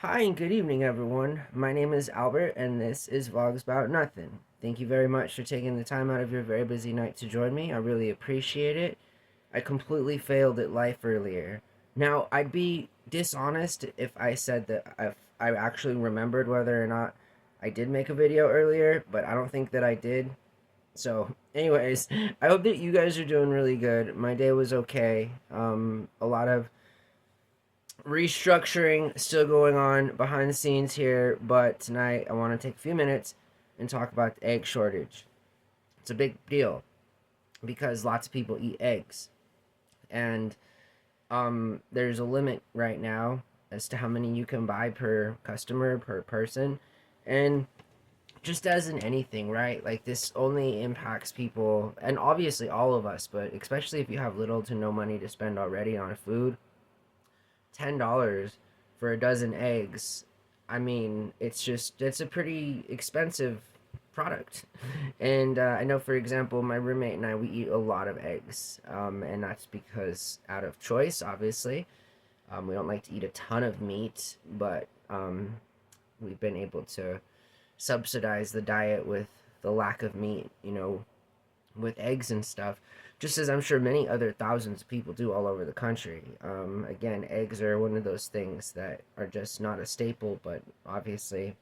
Hi and good evening, everyone. My name is Albert, and this is Vlogs About Nothing. Thank you very much for taking the time out of your very busy night to join me. I really appreciate it. I completely failed at life earlier. Now, I'd be dishonest if I said that I actually remembered whether or not I did make a video earlier, but I don't think that I did. So, anyways, I hope that you guys are doing really good. My day was okay. A lot of restructuring still going on behind the scenes here, but tonight I want to take a few minutes and talk about the egg shortage. It's a big deal because lots of people eat eggs, and there's a limit right now as to how many you can buy per customer per person, and just as in anything, right? Like this only impacts people, and obviously all of us, but especially if you have little to no money to spend already on food. $10 for a dozen eggs. I mean, it's a pretty expensive product. And I know, for example, my roommate and I, we eat a lot of eggs. And that's because out of choice, obviously. We don't like to eat a ton of meat, but we've been able to subsidize the diet with the lack of meat, with eggs and stuff, just as I'm sure many other thousands of people do all over the country. Again, eggs are one of those things that are just not a staple, but obviously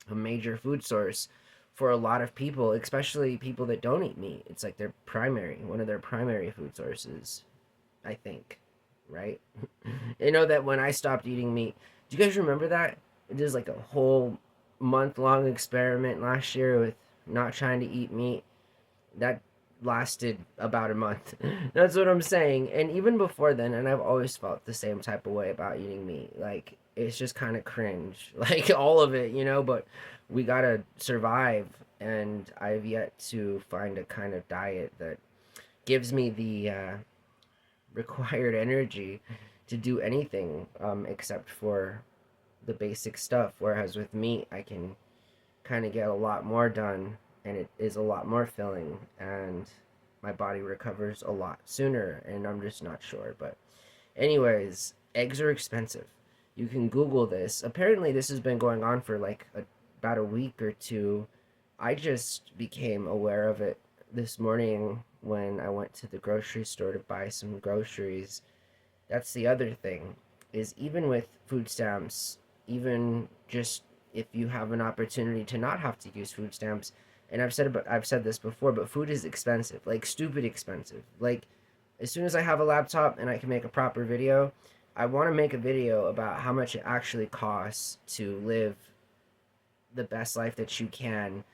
a major food source for a lot of people, especially people that don't eat meat. It's like one of their primary food sources, I think, right? You know that when I stopped eating meat, do you guys remember that? It was like a whole month long experiment last year with not trying to eat meat that lasted about a month. That's what I'm saying. And even before then, and I've always felt the same type of way about eating meat. Like it's just kind of cringe, like all of it, But we gotta survive, and I've yet to find a kind of diet that gives me the required energy to do anything except for the basic stuff. Whereas with meat, I can kind of get a lot more done, and it is a lot more filling, and my body recovers a lot sooner, and I'm just not sure. But anyways, eggs are expensive. You can Google this. Apparently this has been going on for like about a week or two. I just became aware of it this morning when I went to the grocery store to buy some groceries. That's the other thing, is even with food stamps, even just if you have an opportunity to not have to use food stamps, and I've said this before, but food is expensive, like stupid expensive. Like as soon as I have a laptop and I can make a proper video, I want to make a video about how much it actually costs to live the best life that you can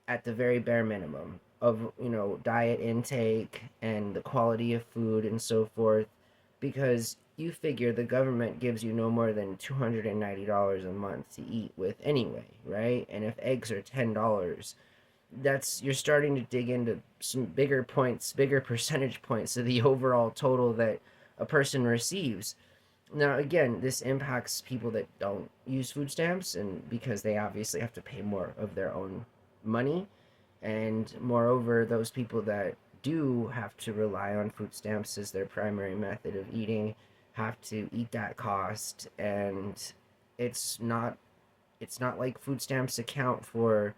at the very bare minimum of diet intake and the quality of food and so forth, because you figure the government gives you no more than $290 a month to eat with anyway, right? And if eggs are $10, that's you're starting to dig into some bigger points, bigger percentage points of the overall total that a person receives. Now, again, this impacts people that don't use food stamps, and because they obviously have to pay more of their own money, and moreover, those people that do have to rely on food stamps as their primary method of eating have to eat that cost, and it's not it's not like food stamps account for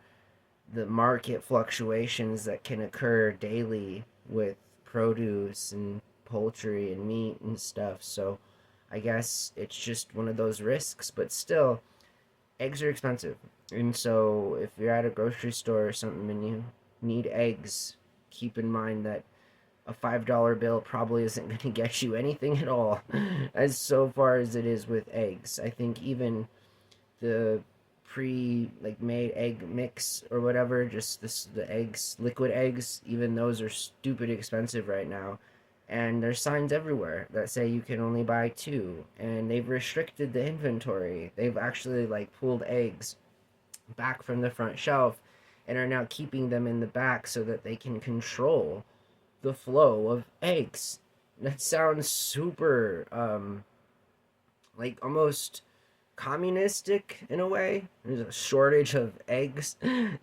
the market fluctuations that can occur daily with produce and poultry and meat and stuff. So I guess it's just one of those risks, but still, eggs are expensive. And so if you're at a grocery store or something and you need eggs, keep in mind that a $5 bill probably isn't going to get you anything at all, as so far as it is with eggs. I think even the like made egg mix or whatever, just the eggs, liquid eggs, even those are stupid expensive right now. And there's signs everywhere that say you can only buy two, and they've restricted the inventory. They've actually like pulled eggs back from the front shelf and are now keeping them in the back so that they can control the flow of eggs. That sounds super like almost communistic in a way. There's a shortage of eggs,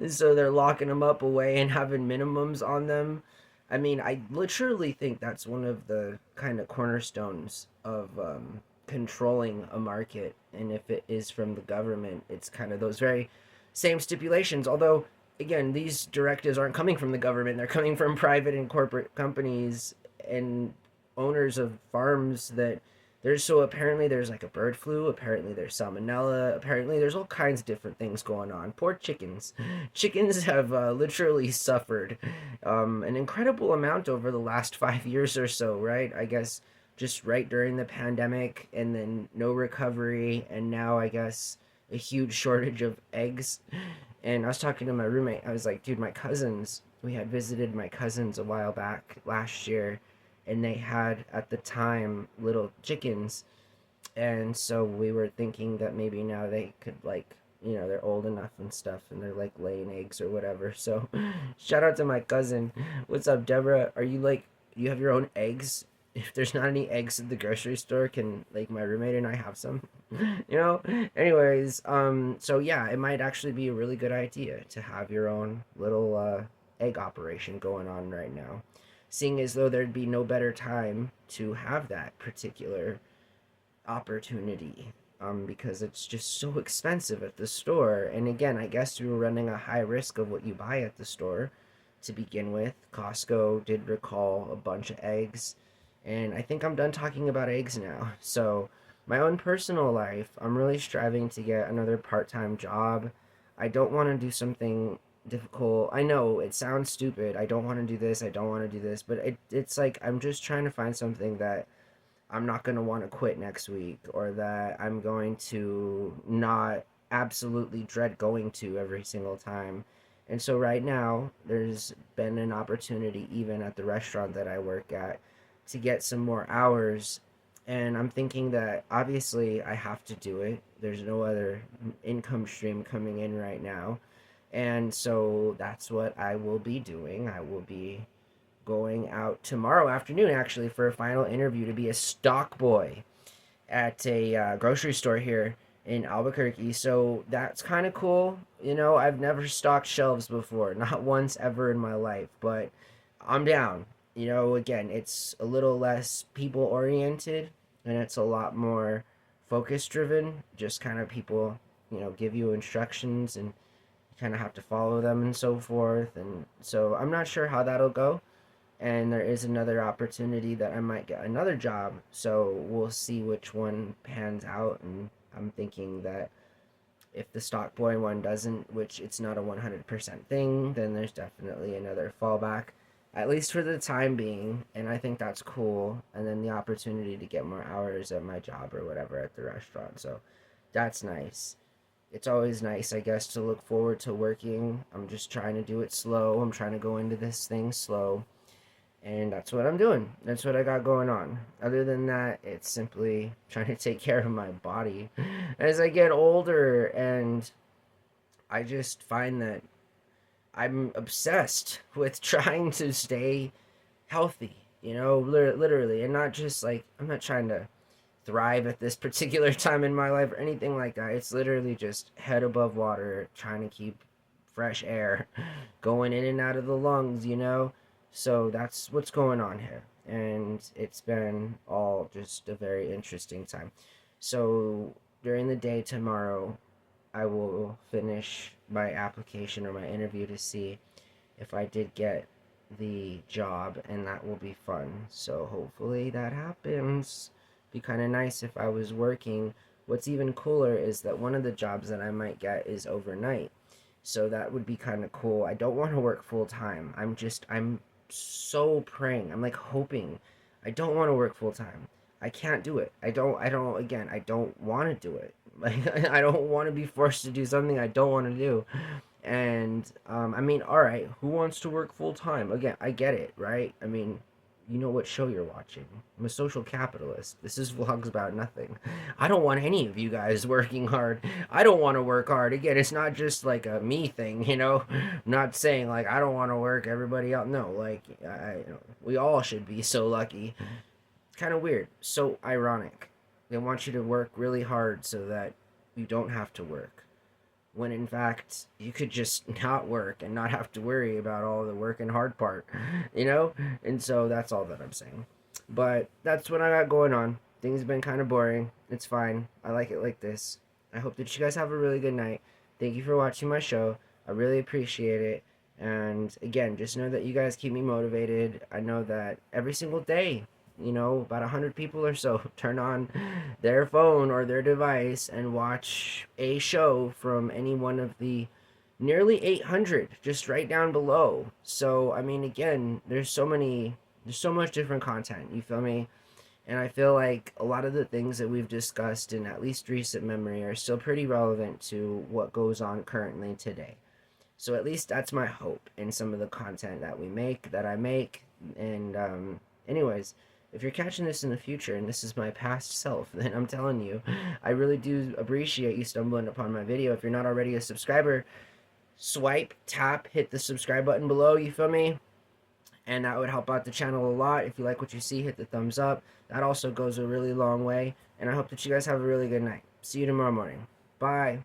so they're locking them up away and having minimums on them. I mean, I literally think that's one of the kind of cornerstones of controlling a market, and if it is from the government, it's kind of those very same stipulations. Although, again, these directives aren't coming from the government; they're coming from private and corporate companies and owners of farms that there's so apparently there's like a bird flu, apparently there's salmonella, apparently there's all kinds of different things going on. Poor chickens. Chickens have literally suffered an incredible amount over the last 5 years or so, right? I guess just right during the pandemic, and then no recovery, and now I guess a huge shortage of eggs. And I was talking to my roommate. I was like, dude, we had visited my cousins a while back last year, and they had at the time little chickens, and so we were thinking that maybe now they could, like, they're old enough and stuff, and they're like laying eggs or whatever. So shout out to my cousin. What's up, Deborah? Are you like, you have your own eggs? If there's not any eggs at the grocery store, can like my roommate and I have some? Anyways, so yeah, it might actually be a really good idea to have your own little egg operation going on right now, seeing as though there'd be no better time to have that particular opportunity, because it's just so expensive at the store. And again, I guess we were running a high risk of what you buy at the store to begin with. Costco did recall a bunch of eggs, and I think I'm done talking about eggs now. So, my own personal life, I'm really striving to get another part time job. I don't want to do something difficult. I know it sounds stupid. I don't want to do this. I don't want to do this. But it's like I'm just trying to find something that I'm not going to want to quit next week, or that I'm going to not absolutely dread going to every single time. And so right now, there's been an opportunity, even at the restaurant that I work at, to get some more hours. And I'm thinking that obviously I have to do it. There's no other income stream coming in right now. And so that's what I will be doing. I will be going out tomorrow afternoon, actually, for a final interview to be a stock boy at a grocery store here in Albuquerque. So that's kind of cool. I've never stocked shelves before, not once ever in my life, but I'm down. Again, it's a little less people oriented, and it's a lot more focus driven. Just kind of people, give you instructions, and you kind of have to follow them and so forth. And so I'm not sure how that'll go. And there is another opportunity that I might get another job. So we'll see which one pans out. And I'm thinking that if the stock boy one doesn't, which it's not a 100% thing, then there's definitely another fallback, at least for the time being. And I think that's cool. And then the opportunity to get more hours at my job or whatever at the restaurant. So that's nice. It's always nice, I guess, to look forward to working. I'm just trying to do it slow. I'm trying to go into this thing slow. And that's what I'm doing. That's what I got going on. Other than that, it's simply trying to take care of my body as I get older. And I just find that I'm obsessed with trying to stay healthy, literally. And not just like, I'm not trying to thrive at this particular time in my life or anything like that. It's literally just head above water, trying to keep fresh air going in and out of the lungs. So that's what's going on here. And it's been all just a very interesting time. So during the day tomorrow, I will finish my application or my interview to see if I did get the job, and that will be fun. So hopefully that happens. Be kind of nice if I was working. What's even cooler is that one of the jobs that I might get is overnight. So that would be kind of cool. I don't want to work full time. I'm so praying. I'm like hoping. I don't want to work full time. I can't do it. Again, I don't want to do it. Like, I don't want to be forced to do something I don't want to do. And, I mean, all right, who wants to work full time? Again, I get it, right? I mean, you know what show you're watching. I'm a social capitalist. This is Vlogs About Nothing. I don't want any of you guys working hard. I don't want to work hard. Again, it's not just like a me thing. I'm not saying like I don't want to work, everybody else. No, like we all should be so lucky. Kind of weird. So ironic. They want you to work really hard so that you don't have to work, when in fact you could just not work and not have to worry about all the work and hard part. And so that's all that I'm saying. But that's what I got going on. Things have been kind of boring. It's fine. I like it like this. I hope that you guys have a really good night. Thank you for watching my show. I really appreciate it. And again, just know that you guys keep me motivated. I know that every single day, about 100 people or so turn on their phone or their device and watch a show from any one of the nearly 800 just right down below. So, I mean, again, there's so much different content, you feel me? And I feel like a lot of the things that we've discussed in at least recent memory are still pretty relevant to what goes on currently today. So at least that's my hope in some of the content that I make. And anyways, if you're catching this in the future and this is my past self, then I'm telling you, I really do appreciate you stumbling upon my video. If you're not already a subscriber, swipe, tap, hit the subscribe button below, you feel me? And that would help out the channel a lot. If you like what you see, hit the thumbs up. That also goes a really long way. And I hope that you guys have a really good night. See you tomorrow morning. Bye.